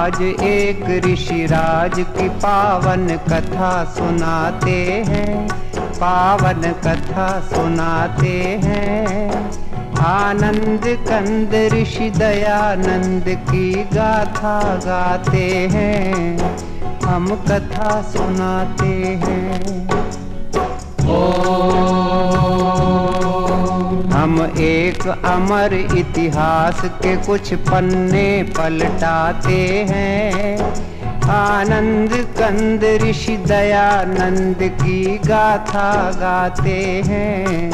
आज एक ऋषिराज की पावन कथा सुनाते हैं, पावन कथा सुनाते हैं। आनंद कंद ऋषि दयानंद की गाथा गाते हैं, हम कथा सुनाते हैं। हम एक अमर इतिहास के कुछ पन्ने पलटाते हैं। आनंद कंद ऋषि दयानंद की गाथा गाते हैं,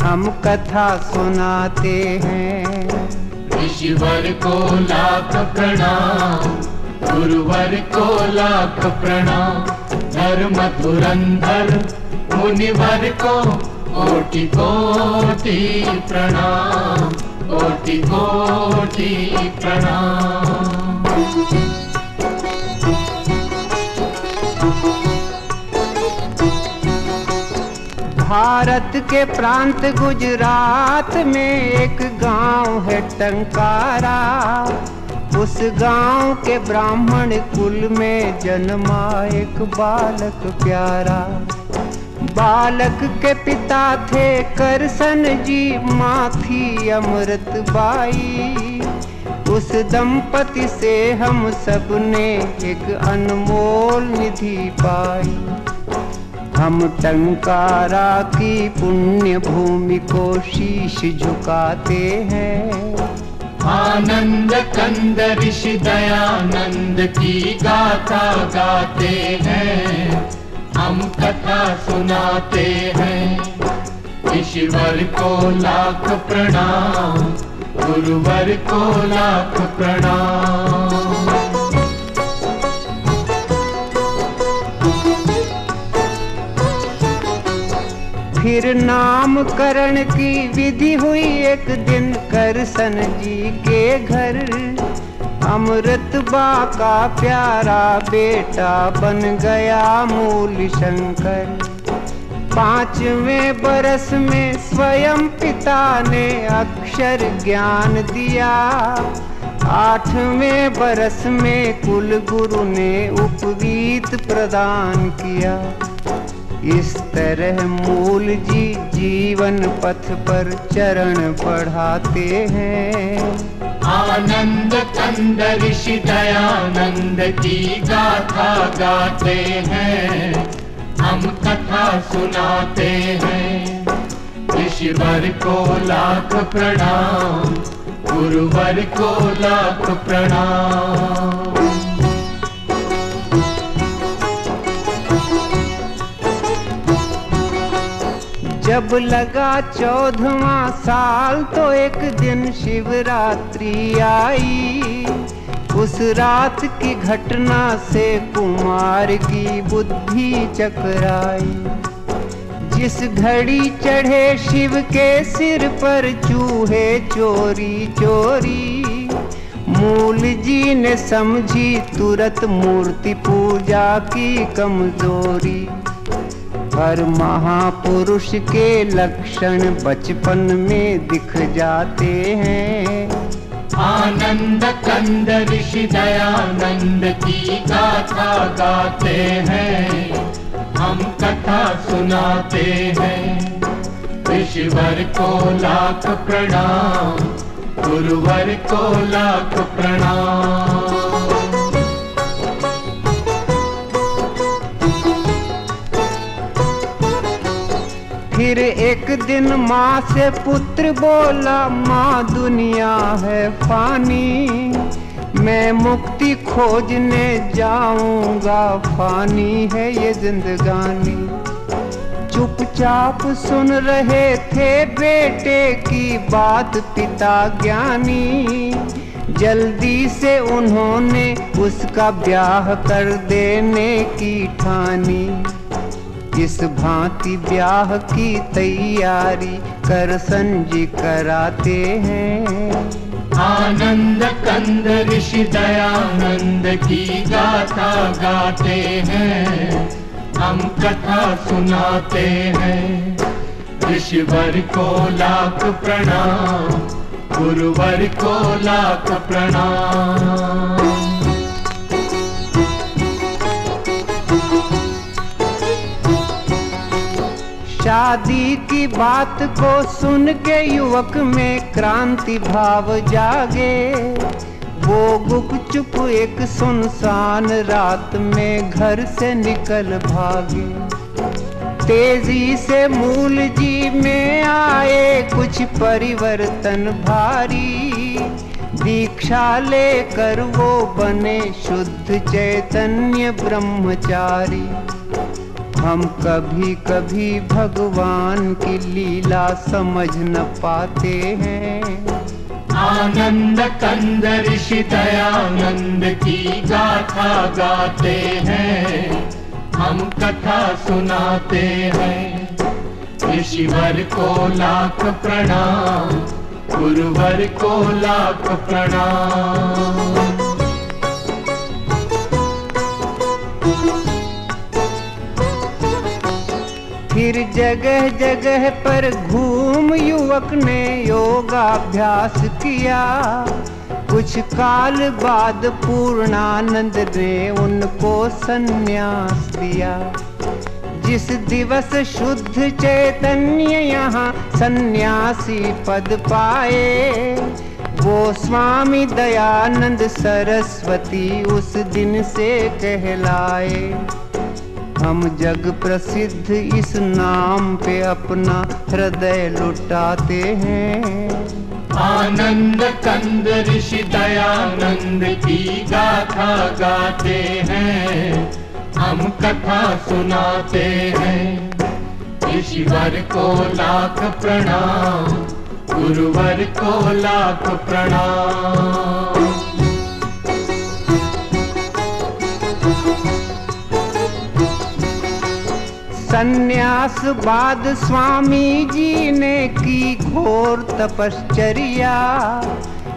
हम कथा सुनाते हैं। ऋषिवर को लाख प्रणाम, गुरुवर को लाख प्रणाम। धर्म धुरंधर मुनिवर को कोटि कोटि प्रणाम, कोटि कोटि प्रणाम। भारत के प्रांत गुजरात में एक गांव है टंकारा। उस गांव के ब्राह्मण कुल में जन्मा एक बालक प्यारा। बालक के पिता थे करसन जी, माँ थी अमृत बाई। उस दंपति से हम सब ने एक अनमोल निधि पाई। हम टंकारा की पुण्य भूमि को शीश झुकाते हैं। आनंद कंद ऋषि दयानंद की गाथा गाते हैं, हम कथा सुनाते हैं। ऋषिवर को लाख प्रणाम, गुरुवर को लाख प्रणाम। फिर नामकरण की विधि हुई एक दिन करसन जी के घर। अमृत बा का प्यारा बेटा बन गया मूल शंकर। 5वें बरस में स्वयं पिता ने अक्षर ज्ञान दिया। 8वें बरस में कुल गुरु ने उपवीत प्रदान किया। इस तरह मूल जी जीवन पथ पर चरण बढ़ाते हैं। आनंद कंद ऋषि दयानंद की गाथा गाते हैं, हम कथा सुनाते हैं। ऋषिवर को लाख प्रणाम, गुरुवर को लाख प्रणाम। जब लगा 14वां साल तो एक दिन शिवरात्रि आई। उस रात की घटना से कुमार की बुद्धि चकराई। जिस घड़ी चढ़े शिव के सिर पर चूहे चोरी चोरी। मूल जी ने समझी तुरंत मूर्ति पूजा की कमजोरी। पर महापुरुष के लक्षण बचपन में दिख जाते हैं। आनंद कंद ऋषि दयानंद की गाथा गाते हैं, हम कथा सुनाते हैं। ऋषिवर को लाख प्रणाम, गुरुवर को लाख प्रणाम। फिर एक दिन माँ से पुत्र बोला, माँ दुनिया है फानी। मैं मुक्ति खोजने जाऊंगा, फानी है ये जिंदगानी। चुपचाप सुन रहे थे बेटे की बात पिता ज्ञानी। जल्दी से उन्होंने उसका ब्याह कर देने की ठानी। इस भांति ब्याह की तैयारी करसन जी कराते हैं। आनंद कंद ऋषि दयानंद की गाथा गाते हैं, हम कथा सुनाते हैं। ऋषिवर को लाख प्रणाम, गुरुवर को लाख प्रणाम। दादी की बात को सुन के युवक में क्रांति भाव जागे। वो गुपचुप एक सुनसान रात में घर से निकल भागे। तेजी से मूल जी में आए कुछ परिवर्तन भारी। दीक्षा लेकर वो बने शुद्ध चैतन्य ब्रह्मचारी। हम कभी कभी भगवान की लीला समझ न पाते हैं। आनंद कंद ऋषि दयानंद की गाथा गाते हैं, हम कथा सुनाते हैं। ऋषिवर को लाख प्रणाम, गुरुवर को लाख प्रणाम। फिर जगह जगह पर घूम युवक ने योगाभ्यास किया। कुछ काल बाद पूर्णानंद ने उनको संन्यास दिया। जिस दिवस शुद्ध चैतन्य यहाँ सन्यासी पद पाए, वो स्वामी दयानंद सरस्वती उस दिन से कहलाए। हम जग प्रसिद्ध इस नाम पे अपना हृदय लुटाते हैं। आनंद कंद ऋषि दयानंद की गाथा गाते हैं, हम कथा सुनाते हैं। ऋषिवर को लाख प्रणाम, गुरुवर को लाख प्रणाम। संन्यास बाद स्वामी जी ने की घोर तपश्चर्या।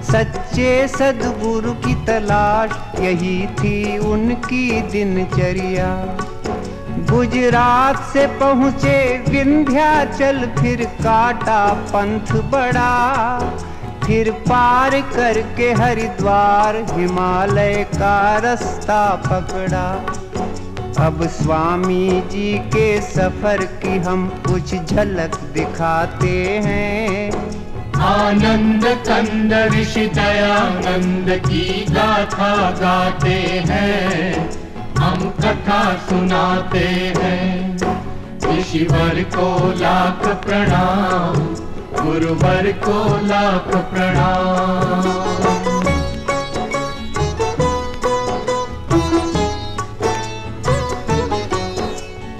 सच्चे सद्गुरु की तलाश यही थी उनकी दिनचर्या। गुजरात से पहुँचे विंध्याचल, फिर काटा पंथ बड़ा। फिर पार करके हरिद्वार हिमालय का रास्ता पकड़ा। अब स्वामी जी के सफर की हम कुछ झलक दिखाते हैं। आनंद कंद ऋषि दयानंद की गाथा गाते हैं, हम कथा सुनाते हैं। ऋषिवर को लाख प्रणाम, गुरुवर को लाख प्रणाम।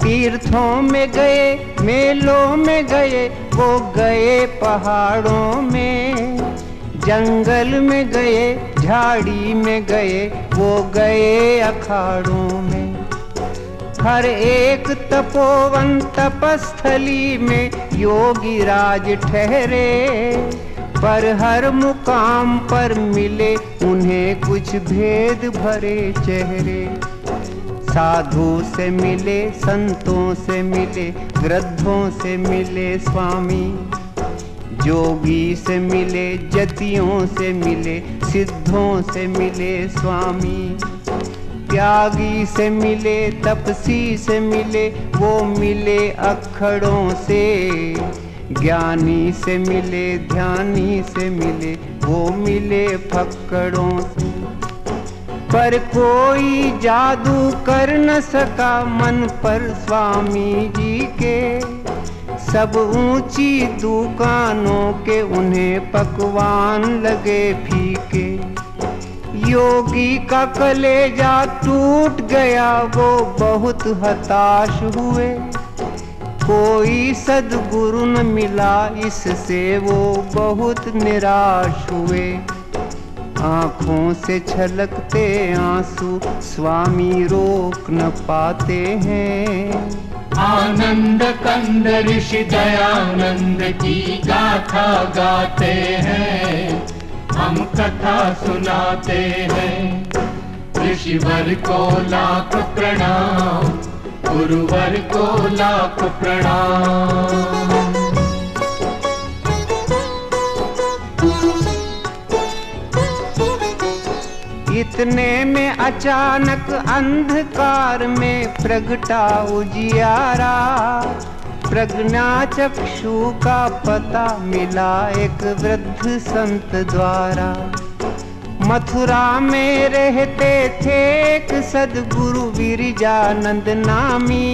तीर्थों में गए, मेलों में गए, वो गए पहाड़ों में। जंगल में गए, झाड़ी में गए, वो गए अखाड़ों में। हर एक तपोवन तपस्थली में योगी राज ठहरे। पर हर मुकाम पर मिले उन्हें कुछ भेद भरे चेहरे। साधु से मिले, संतों से मिले, वृद्धों से मिले स्वामी। जोगी से मिले, जतियों से मिले, सिद्धों से मिले स्वामी। त्यागी से मिले, तपसी से मिले, वो मिले अखड़ों से। ज्ञानी से मिले, ध्यानी से मिले, वो मिले फक्कड़ों से। पर कोई जादू कर न सका मन पर स्वामी जी के। सब ऊंची दुकानों के उन्हें पकवान लगे फीके। योगी का कलेजा टूट गया, वो बहुत हताश हुए। कोई सद्गुरु न मिला, इससे वो बहुत निराश हुए। आँखों से छलकते आंसू स्वामी रोक न पाते हैं। आनंद कंद ऋषि दयानंद की गाथा गाते हैं, हम कथा सुनाते हैं। ऋषिवर को लाख प्रणाम, गुरुवर को लाख प्रणाम। इतने में अचानक अंधकार में प्रगटा उजियारा। प्रज्ञा चक्षु का पता मिला एक वृद्ध संत द्वारा। मथुरा में रहते थे एक सद्गुरु विरजानंद नामी।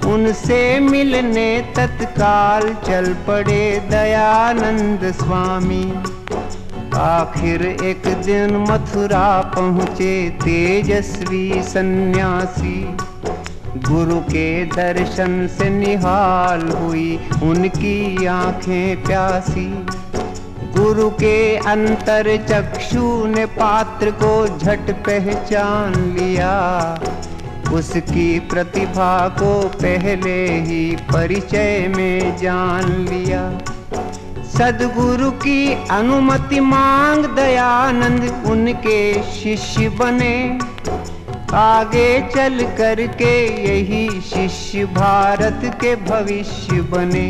उनसे मिलने तत्काल चल पड़े दयानंद स्वामी। आखिर एक दिन मथुरा पहुँचे तेजस्वी सन्यासी। गुरु के दर्शन से निहाल हुई उनकी आंखें प्यासी। गुरु के अंतर चक्षु ने पात्र को झट पहचान लिया। उसकी प्रतिभा को पहले ही परिचय में जान लिया। सद्गुरु की अनुमति मांग दयानंद उनके शिष्य बने। आगे चल कर के यही शिष्य भारत के भविष्य बने।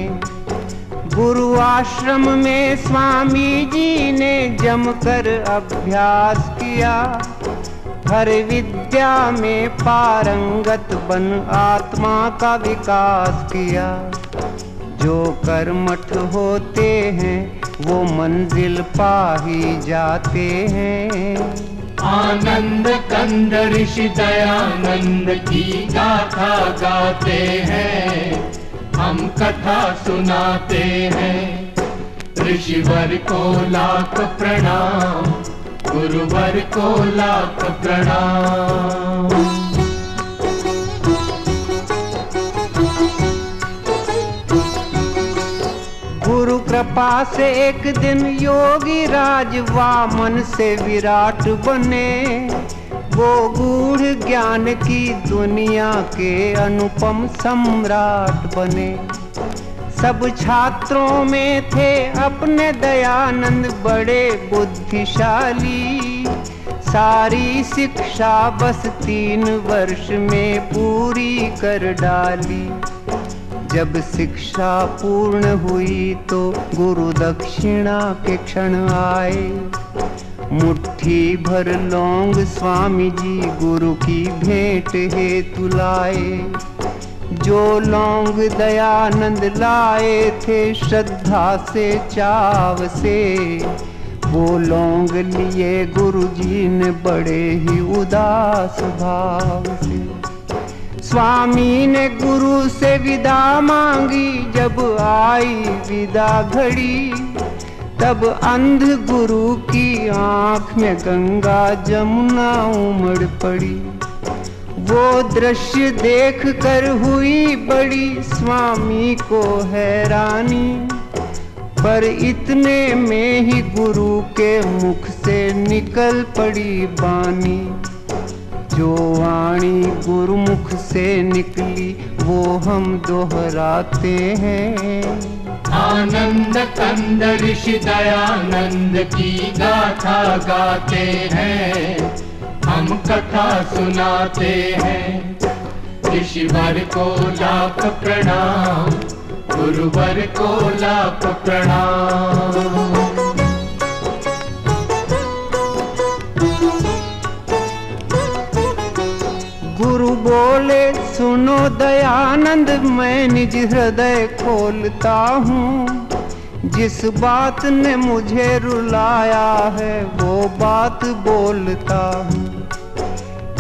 गुरु आश्रम में स्वामी जी ने जमकर अभ्यास किया। हर विद्या में पारंगत बन आत्मा का विकास किया। जो कर्मठ होते हैं वो मंजिल पा ही जाते हैं। आनंद कंद ऋषि दयानंद की गाथा गाते हैं, हम कथा सुनाते हैं। ऋषिवर को लाख प्रणाम, गुरुवर को लाख प्रणाम। गुरु कृपा से एक दिन योगी राज वामन से विराट बने। वो गूढ़ ज्ञान की दुनिया के अनुपम सम्राट बने। सब छात्रों में थे अपने दयानंद बड़े बुद्धिशाली। सारी शिक्षा बस 3 वर्ष में पूरी कर डाली। जब शिक्षा पूर्ण हुई तो गुरु दक्षिणा के क्षण आए। मुट्ठी भर लौंग स्वामी जी गुरु की भेंट हेतु लाए। जो लौंग दयानंद लाए थे श्रद्धा से चाव से, वो लौंग लिए गुरु जी ने बड़े ही उदास भाव से। स्वामी ने गुरु से विदा मांगी, जब आई विदा घड़ी तब अंध गुरु की आंख में गंगा जमुना उमड़ पड़ी। वो दृश्य देख कर हुई बड़ी स्वामी को हैरानी। पर इतने में ही गुरु के मुख से निकल पड़ी बानी। जो वाणी गुरुमुख से निकली वो हम दोहराते हैं। आनंद कंद ऋषि दयानंद की गाथा गाते हैं, हम कथा सुनाते हैं। ऋषिवर को लाख प्रणाम, गुरुवर को लाख प्रणाम। गुरु बोले सुनो दयानंद, मैं निज हृदय खोलता हूँ। जिस बात ने मुझे रुलाया है वो बात बोलता हूँ।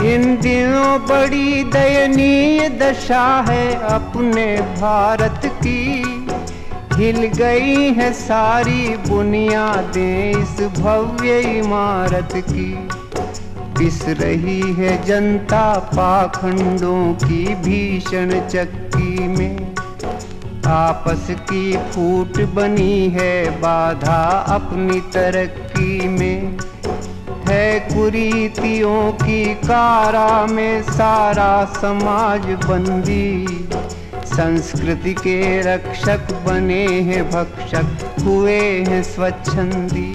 इन दिनों बड़ी दयनीय दशा है अपने भारत की। हिल गई है सारी बुनियादें इस भव्य इमारत की। पिस रही है जनता पाखंडों की भीषण चक्की में। आपस की फूट बनी है बाधा अपनी तरक्की में। है कुरीतियों की कारा में सारा समाज बंदी। संस्कृति के रक्षक बने हैं भक्षक, हुए हैं स्वच्छंदी।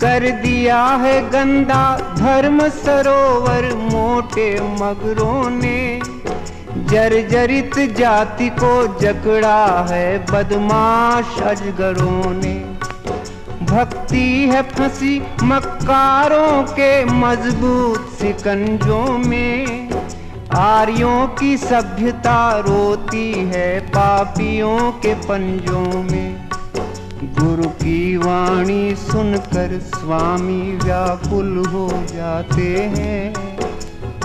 कर दिया है गंदा धर्म सरोवर मोटे मगरों ने। जर्जरित जाति को जकड़ा है बदमाश अजगरों ने। भक्ति है फंसी मक्कारों के मजबूत सिकंजों में। आर्यों की सभ्यता रोती है पापियों के पंजों में। गुरु की वाणी सुनकर स्वामी व्याकुल हो जाते हैं।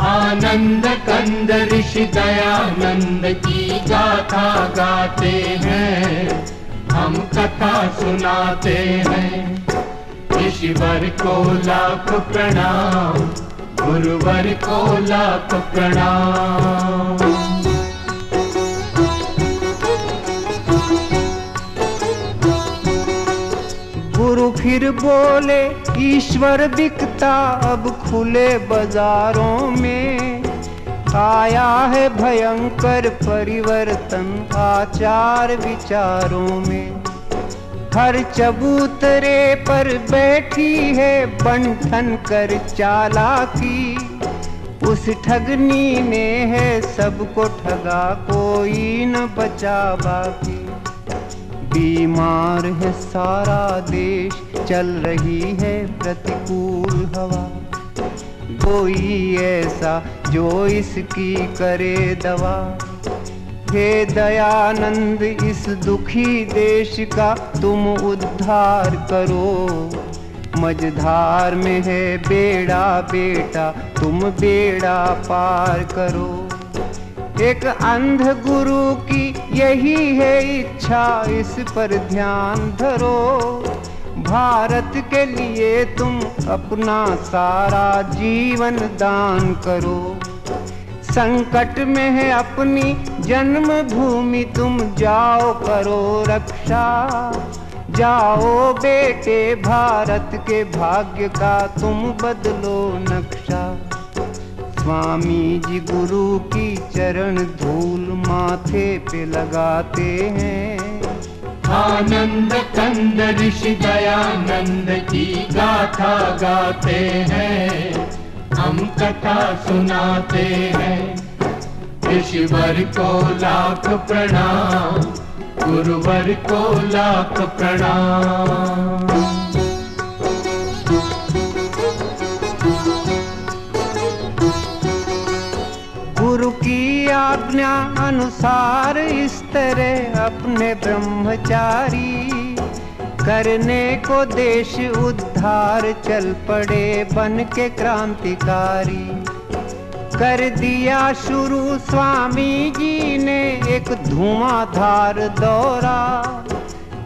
आनंद कंद ऋषि दयानंद की गाथा गाते हैं, हम कथा सुनाते हैं। ईश्वर को लाख प्रणाम, गुरुवर को लाख प्रणाम। गुरु फिर बोले ईश्वर बिकता अब खुले बाजारों में। आया है भयंकर परिवर्तन आचार विचारों में। हर चबूतरे पर बैठी है बंठन कर चालाकी। उस ठगनी ने है सबको ठगा, कोई न बचा बाकी। बीमार है सारा देश, चल रही है प्रतिकूल हवा। कोई ऐसा जो इसकी करे दवा। हे दयानंद इस दुखी देश का तुम उद्धार करो। मझधार में है बेड़ा बेटा, तुम बेड़ा पार करो। एक अंध गुरु की यही है इच्छा, इस पर ध्यान धरो। भारत के लिए तुम अपना सारा जीवन दान करो। संकट में है अपनी जन्मभूमि, तुम जाओ करो रक्षा। जाओ बेटे भारत के भाग्य का तुम बदलो नक्शा। स्वामी जी गुरु की चरण धूल माथे पे लगाते हैं। आनंद कंद ऋषि दयानंद की गाथा गाते हैं, हम कथा सुनाते हैं। ईश्वर को लाख प्रणाम, गुरुवर को लाख प्रणाम। गुरु की आज्ञा अनुसार इस तरह अपने ब्रह्मचारी करने को देश उद्धार चल पड़े बन के क्रांतिकारी। कर दिया शुरू स्वामी जी ने एक धुआंधार दौरा।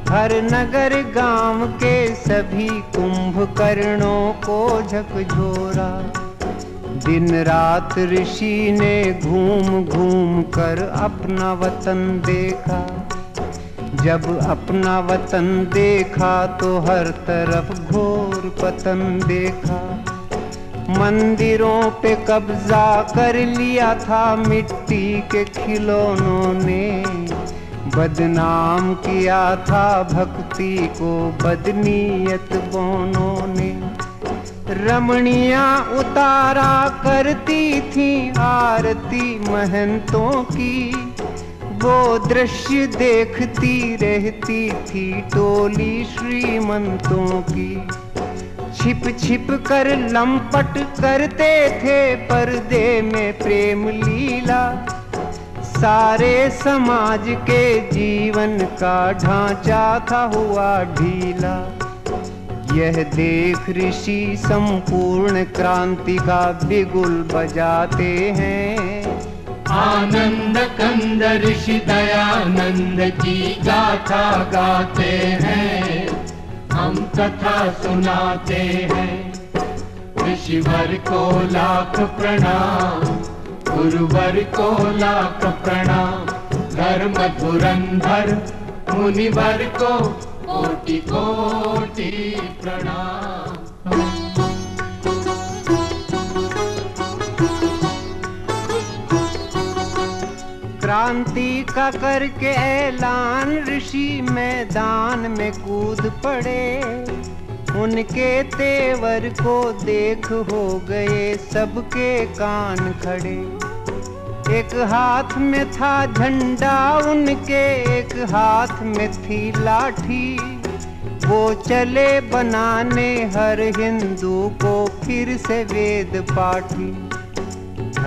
हर नगर गांव के सभी कुंभकर्णों को झकझोरा। दिन रात ऋषि ने घूम घूम कर अपना वतन देखा। जब अपना वतन देखा तो हर तरफ घोर पतन देखा। मंदिरों पे कब्जा कर लिया था मिट्टी के खिलौनों ने। बदनाम किया था भक्ति को बदनीयत बोनों ने। रमणियां उतारा करती थी आरती महंतों की। वो दृश्य देखती रहती थी टोली श्रीमंतों की। छिप छिप कर लंपट करते थे पर्दे में प्रेम लीला। सारे समाज के जीवन का ढांचा था हुआ ढीला। यह देख ऋषि संपूर्ण क्रांति का बिगुल बजाते हैं। आनंद कंद ऋषि दयानंद की गाथा गाते हैं, हम कथा सुनाते हैं। ऋषिवर को लाख प्रणाम, गुरुवर को लाख प्रणाम। धर्म धुरंधर मुनिवर को कोटि कोटि प्रणाम। क्रांति का करके ऐलान ऋषि मैदान में कूद पड़े। उनके तेवर को देख हो गए सबके कान खड़े। एक हाथ में था झंडा उनके, एक हाथ में थी लाठी। वो चले बनाने हर हिंदू को फिर से वेद पाठी।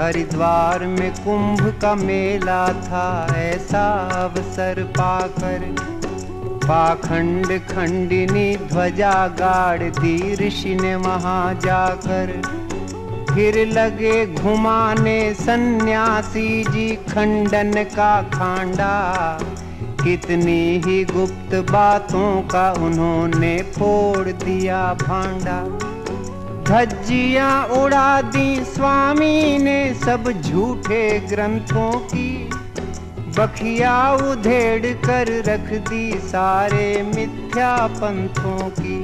हरिद्वार में कुंभ का मेला था, ऐसा अवसर पाकर पाखंड खंडिनी ध्वजा गाड़ दी ऋषि ने वहां जाकर। फिर लगे घुमाने सन्यासी जी खंडन का खांडा, कितनी ही गुप्त बातों का उन्होंने फोड़ दिया भांडा। धज्जियां उड़ा दी स्वामी ने सब झूठे ग्रंथों की, बखिया उधेड़ कर रख दी सारे मिथ्या पंथों की।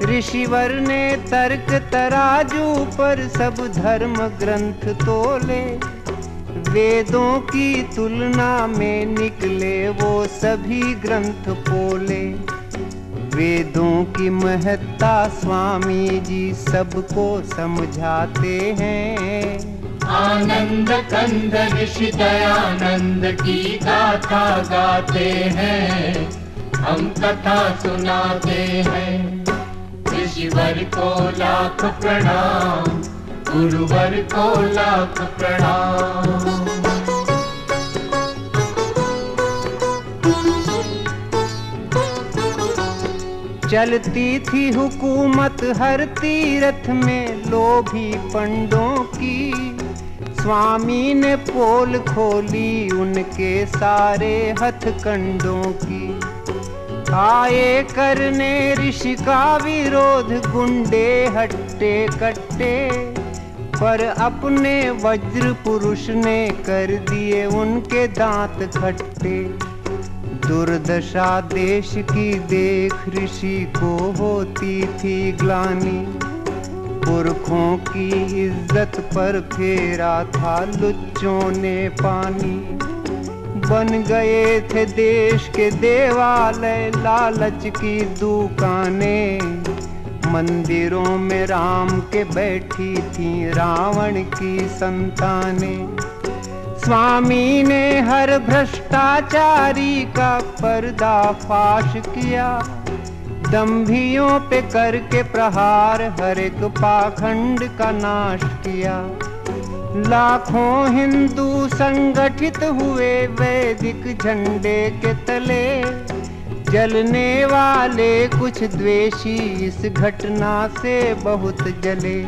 ऋषिवर ने तर्क तराजू पर सब धर्म ग्रंथ तोले, वेदों की तुलना में निकले वो सभी ग्रंथ पोले। वेदों की महत्ता स्वामी जी सबको समझाते हैं। आनंद कंद ऋषि दयानंद की गाथा गाते हैं, हम कथा सुनाते हैं। ऋषिवर को लाख प्रणाम, गुरुवर को लाख प्रणाम। चलती थी हुकूमत हर तीर्थ में लोभी पंडों की, स्वामी ने पोल खोली उनके सारे हथकंडों की। आए करने ऋषि का विरोध गुंडे हट्टे कट्टे, पर अपने वज्र पुरुष ने कर दिए उनके दांत खट्टे। दुर्दशा देश की देख ऋषि को होती थी ग्लानि, पुरखों की इज्जत पर फेरा था लुच्चों ने पानी। बन गए थे देश के देवालय लालच की दुकानें, मंदिरों में राम के बैठी थी रावण की संतानें। स्वामी ने हर भ्रष्टाचारी का पर्दाफाश किया, दंभियों पे करके प्रहार हर एक पाखंड का नाश किया। लाखों हिंदू संगठित हुए वैदिक झंडे के तले, जलने वाले कुछ द्वेषी इस घटना से बहुत जले।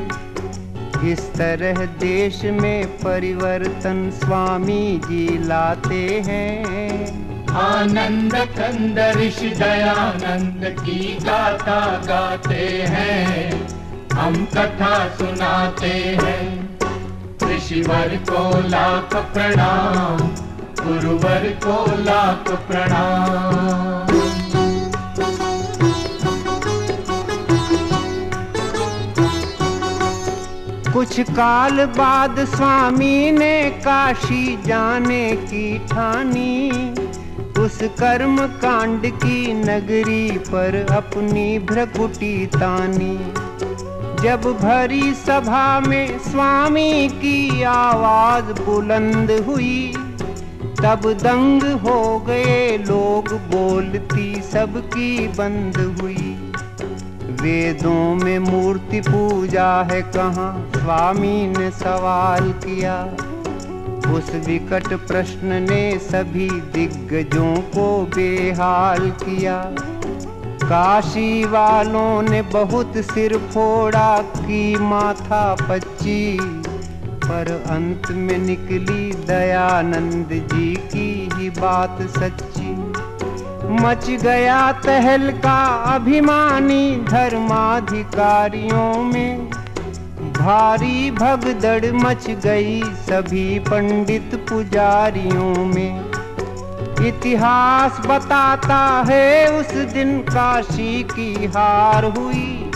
इस तरह देश में परिवर्तन स्वामी जी लाते हैं। आनंद कंद ऋषि दयानंद की गाथा गाते हैं, हम कथा सुनाते हैं। ऋषिवर को लाख प्रणाम, गुरुवर को लाख प्रणाम। कुछ काल बाद स्वामी ने काशी जाने की ठानी, उस कर्म कांड की नगरी पर अपनी भ्रकुटी तानी। जब भरी सभा में स्वामी की आवाज बुलंद हुई, तब दंग हो गए लोग, बोलती सबकी बंद हुई। वेदों में मूर्ति पूजा है कहाँ, स्वामी ने सवाल किया। उस विकट प्रश्न ने सभी दिग्गजों को बेहाल किया। काशी वालों ने बहुत सिर फोड़ा की माथा पच्ची, पर अंत में निकली दयानंद जी की ही बात सच्ची। मच गया तहलका अभिमानी धर्माधिकारियों में, भारी भगदड़ मच गई सभी पंडित पुजारियों में। इतिहास बताता है उस दिन काशी की हार हुई,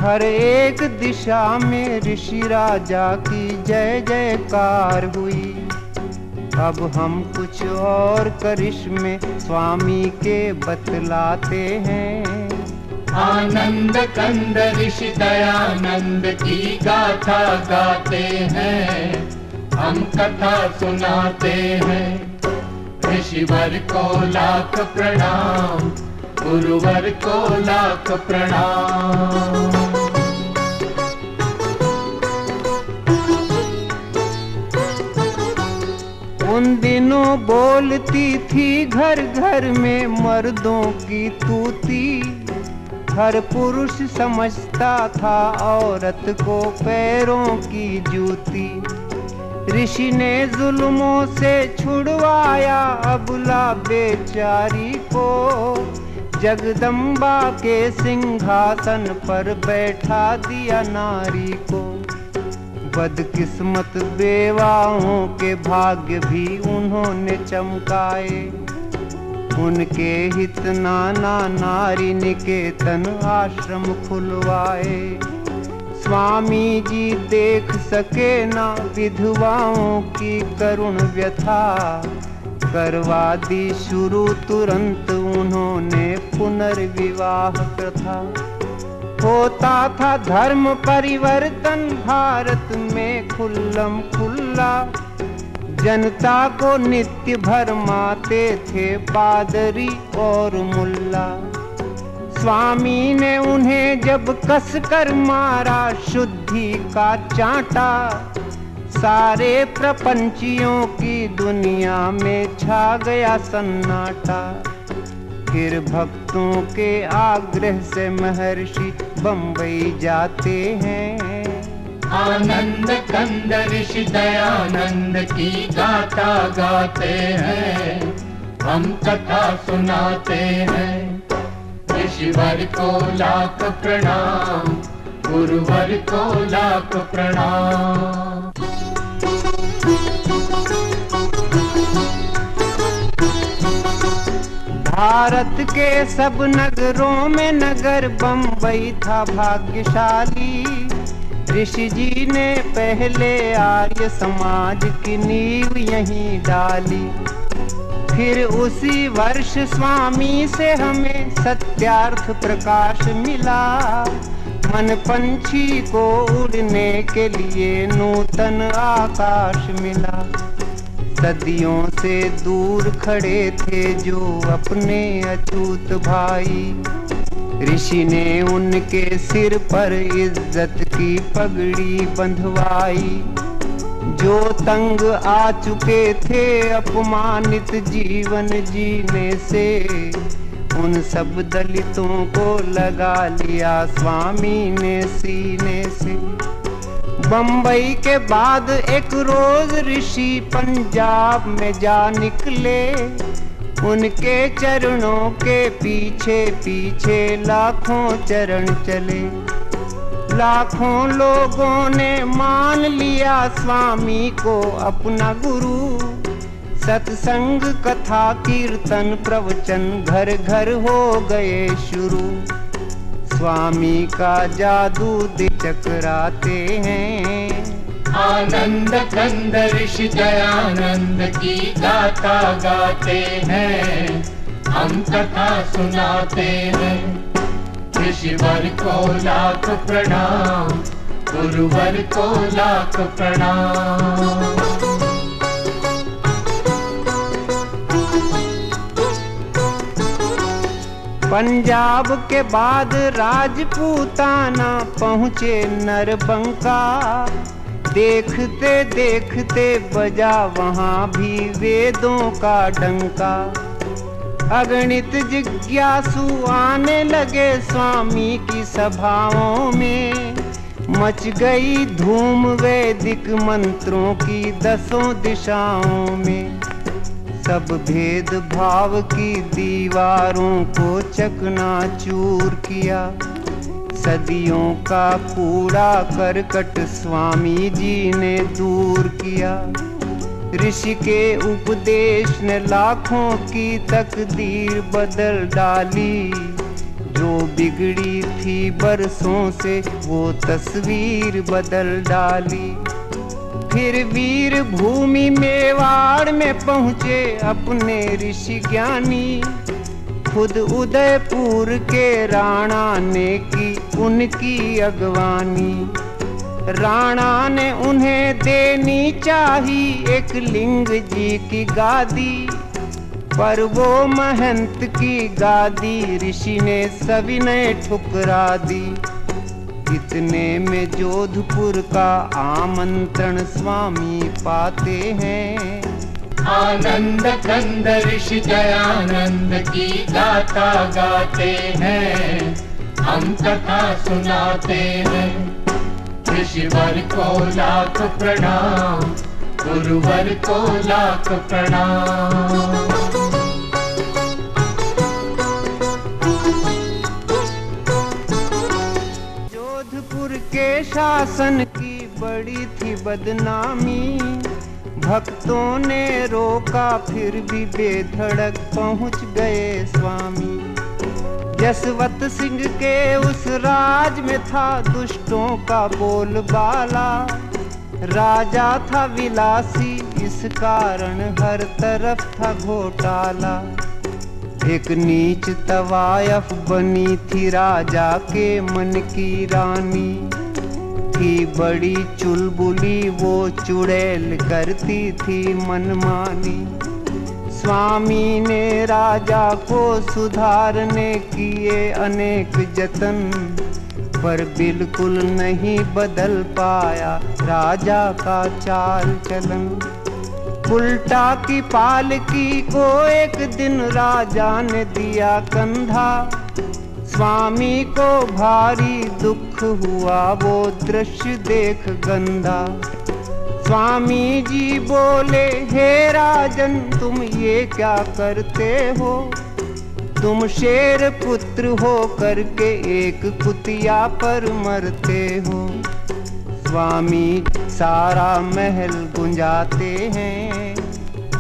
हर एक दिशा में ऋषि राजा की जय जयकार हुई। अब हम कुछ और करिश्मे स्वामी के बतलाते हैं। आनंद कंद ऋषि दयानंद की गाथा गाते हैं, हम कथा सुनाते हैं। ऋषिवर को लाख प्रणाम, गुरुवर को लाख प्रणाम। उन दिनों बोलती थी घर घर में मर्दों की तूती। हर पुरुष समझता था औरत को पैरों की जूती। ऋषि ने जुल्मों से छुड़वाया अबला बेचारी को, जगदम्बा के सिंहासन पर बैठा दिया नारी को। बदकिस्मत बेवाओं के भाग्य भी उन्होंने चमकाए, उनके हित नाना नारी निकेतन आश्रम खुलवाए। स्वामी जी देख सके ना विधवाओं की करुण व्यथा, करवा दी शुरू तुरंत उन्होंने पुनर्विवाह प्रथा। होता था धर्म परिवर्तन भारत में खुल्लम खुल्ला, जनता को नित्य भरमाते थे पादरी और मुल्ला। स्वामी ने उन्हें जब कस कर मारा शुद्धि का चांटा, सारे प्रपंचियों की दुनिया में छा गया सन्नाटा। फिर भक्तों के आग्रह से महर्षि बंबई जाते हैं। आनंद कंद ऋषि दयानंद की गाथा गाते हैं, हम कथा सुनाते हैं। ऋषिवर को लाख प्रणाम, गुरुवर को लाख प्रणाम। भारत के सब नगरों में नगर बंबई था भाग्यशाली। ऋषि जी ने पहले आर्य समाज की नींव यहीं डाली। फिर उसी वर्ष स्वामी से हमें सत्यार्थ प्रकाश मिला। मन पंछी को उड़ने के लिए नूतन आकाश मिला। सदियों से दूर खड़े थे जो अपने अछूत भाई, ऋषि ने उनके सिर पर इज्जत की पगड़ी बंधवाई। जो तंग आ चुके थे अपमानित जीवन जीने से, उन सब दलितों को लगा लिया स्वामी ने सीने से। बंबई के बाद एक रोज ऋषि पंजाब में जा निकले। उनके चरणों के पीछे पीछे लाखों चरण चले। लाखों लोगों ने मान लिया स्वामी को अपना गुरु। सत्संग कथा कीर्तन प्रवचन घर घर हो गए शुरू। स्वामी का जादू दे चकराते हैं। आनंद कंद ऋषि दयानंद की गाथा गाते हैं, हम कथा सुनाते हैं। ऋषिवर को लाख प्रणाम, गुरुवर को लाख प्रणाम। पंजाब के बाद राजपूताना पहुँचे नरबंका। देखते देखते बजा वहाँ भी वेदों का डंका। अगणित जिज्ञासु आने लगे स्वामी की सभाओं में। मच गई धूम वैदिक मंत्रों की 10 दिशाओं में। सब भेद भाव की दीवारों को चकनाचूर किया। सदियों का कूड़ा करकट स्वामी जी ने दूर किया। ऋषि के उपदेश ने लाखों की तकदीर बदल डाली। जो बिगड़ी थी बरसों से वो तस्वीर बदल डाली। फिर वीर भूमि मेवाड़ में पहुँचे अपने ऋषि ज्ञानी। खुद उदयपुर के राणा ने की उनकी अगवानी। राणा ने उन्हें देनी चाही एक लिंग जी की गादी। पर वो महंत की गादी ऋषि ने सविनय ठुकरा दी। इतने में जोधपुर का आमंत्रण स्वामी पाते हैं। आनंद कंद ऋषि दयानंद की गाथा गाते हैं, हम कथा सुनाते हैं। ऋषिवर को लाख प्रणाम, गुरुवर को लाख प्रणाम। जोधपुर के शासन की बड़ी थी बदनामी, भक्तों ने रोका फिर भी बेधड़क पहुंच गए स्वामी। जसवंत सिंह के उस राज में था दुष्टों का बोलबाला, राजा था विलासी इस कारण हर तरफ था घोटाला। एक नीच तवायफ बनी थी राजा के मन की रानी, थी बड़ी चुलबुली वो चुड़ैल करती थी मनमानी। स्वामी ने राजा को सुधारने किए अनेक जतन, पर बिल्कुल नहीं बदल पाया राजा का चाल चलन। उल्टा की पालकी को एक दिन राजा ने दिया कंधा, स्वामी को भारी दुख हुआ वो दृश्य देख गंदा। स्वामी जी बोले, हे राजन तुम ये क्या करते हो, तुम शेर पुत्र हो करके एक कुतिया पर मरते हो। स्वामी सारा महल गुंजाते हैं,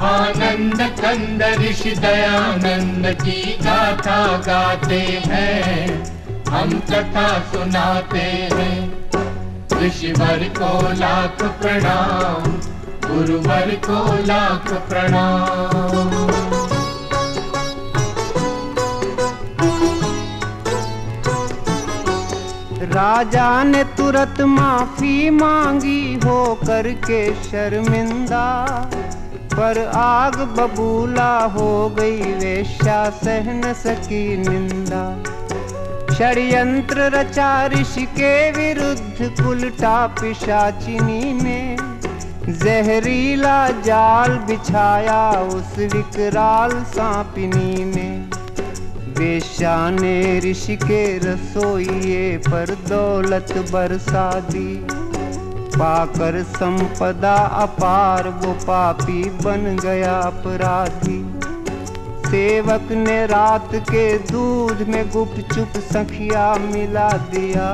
आनंद कंद ऋषि दयानंद की गाथा गाते हैं, हम कथा सुनाते हैं। ऋषिवर को लाख प्रणाम, गुरुवर को लाख प्रणाम। राजा ने तुरंत माफी मांगी हो करके शर्मिंदा, पर आग बबूला हो गई वेश्या सह न सकी निंदा। षड्यंत्र रचा ऋषि के विरुद्ध उल्टा पिशाचिनी ने, जहरीला जाल बिछाया उस विकराल सांपिनी ने। वेश्या ने ऋषि के रसोइये पर दौलत बरसा दी, पाकर संपदा अपार वो पापी बन गया अपराधी। सेवक ने रात के दूध में गुपचुप सखिया मिला दिया,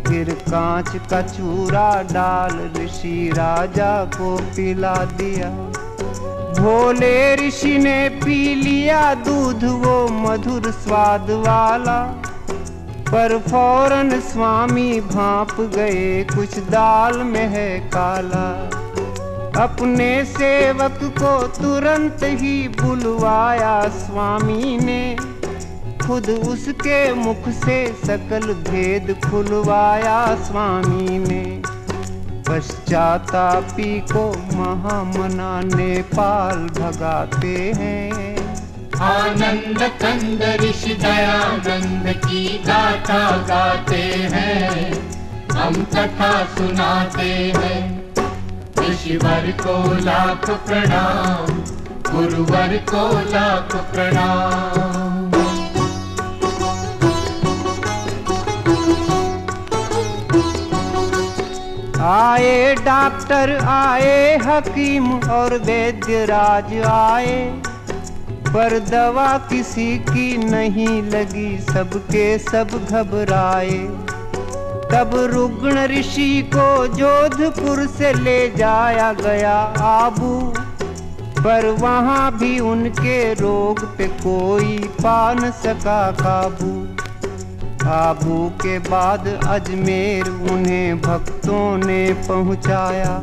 फिर कांच का चूरा डाल ऋषि राजा को पिला दिया। भोले ऋषि ने पी लिया दूध वो मधुर स्वाद वाला, पर फौरन स्वामी भांप गए कुछ दाल में है काला। अपने सेवक को तुरंत ही बुलवाया स्वामी ने, खुद उसके मुख से सकल भेद खुलवाया स्वामी ने। पश्चातापी को महामना नेपाल भगाते हैं, आनंद कंद ऋषि दयानंद की गाथा गाते हैं, हम कथा सुनाते हैं। ऋषिवर को लाख प्रणाम, गुरुवर को लाख प्रणाम। आए डॉक्टर आए हकीम और वैद्य राज आए, पर दवा किसी की नहीं लगी, सबके सब घबराए। तब रुग्ण ऋषि को जोधपुर से ले जाया गया आबू, पर वहाँ भी उनके रोग पे कोई पा न सका काबू। आबू के बाद अजमेर उन्हें भक्तों ने पहुँचाया,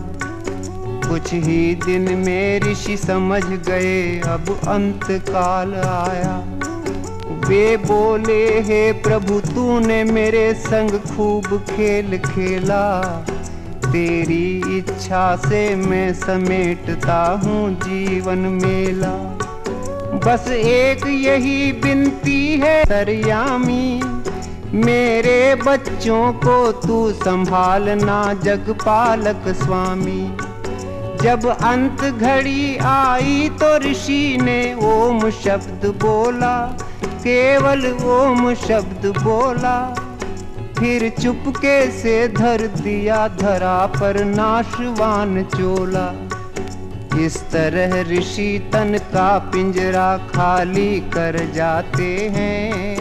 कुछ ही दिन में ऋषि समझ गए अब अंत काल आया। वे बोले, हे प्रभु तूने मेरे संग खूब खेल खेला, तेरी इच्छा से मैं समेटता हूँ जीवन मेला। बस एक यही विनती है सरयामी, मेरे बच्चों को तू संभालना जगपालक स्वामी। जब अंत घड़ी आई तो ऋषि ने ओम शब्द बोला, केवल ओम शब्द बोला। फिर चुपके से धर दिया धरा पर नाशवान चोला। इस तरह ऋषि तन का पिंजरा खाली कर जाते हैं।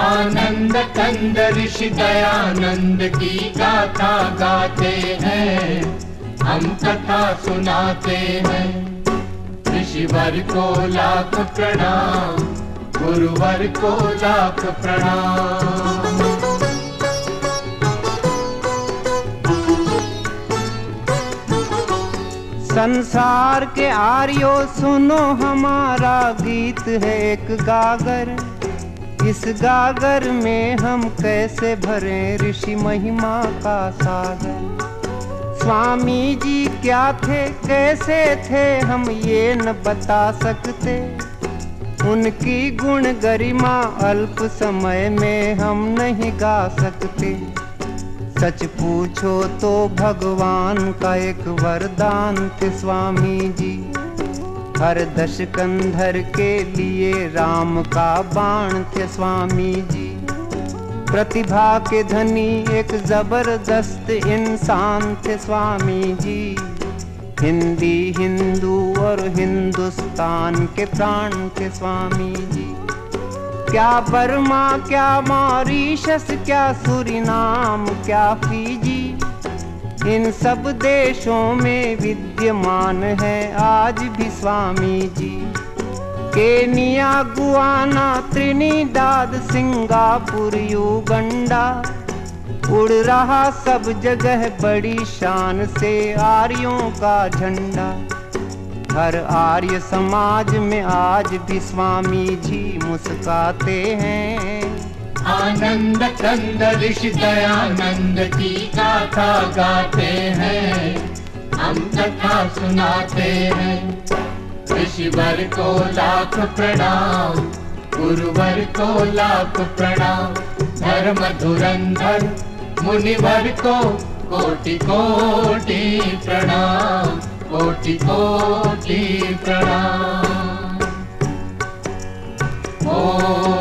आनंद कंद ऋषि दयानंद की गाथा गाते हैं, हम कथा सुनाते हैं। ऋषिवर को लाख प्रणाम, गुरुवर को लाख प्रणाम। संसार के आर्यो सुनो, हमारा गीत है एक गागर। इस गागर में हम कैसे भरें ऋषि महिमा का सागर। स्वामी जी क्या थे कैसे थे हम ये न बता सकते। उनकी गुण गरिमा अल्प समय में हम नहीं गा सकते। सच पूछो तो भगवान का एक वरदान थे स्वामी जी। हर दशकंधर के लिए राम का बाण थे स्वामी जी। प्रतिभा के धनी एक जबरदस्त इंसान थे स्वामी जी। हिंदी हिंदू और हिंदुस्तान के प्राण थे स्वामी जी। क्या बर्मा क्या मॉरीशस क्या सूरीनाम क्या फीजी, इन सब देशों में विद्यमान है आज भी Swami ji. Kenya Guyana Trinidad Singapore Uganda, उड़ रहा सब जगह बड़ी शान से आर्यों का झंडा। हर आर्य समाज में आज भी स्वामी जी मुस्काते हैं। आनंद कंद ऋषि दयानंद की गाथा गाते हैं, हम कथा सुनाते हैं। ऋषिवर को लाख प्रणाम, गुरुवर को लाख प्रणाम। धर्म धुरंधर मुनिवर को कोटि कोटि प्रणाम, कोटि कोटि प्रणाम। ओम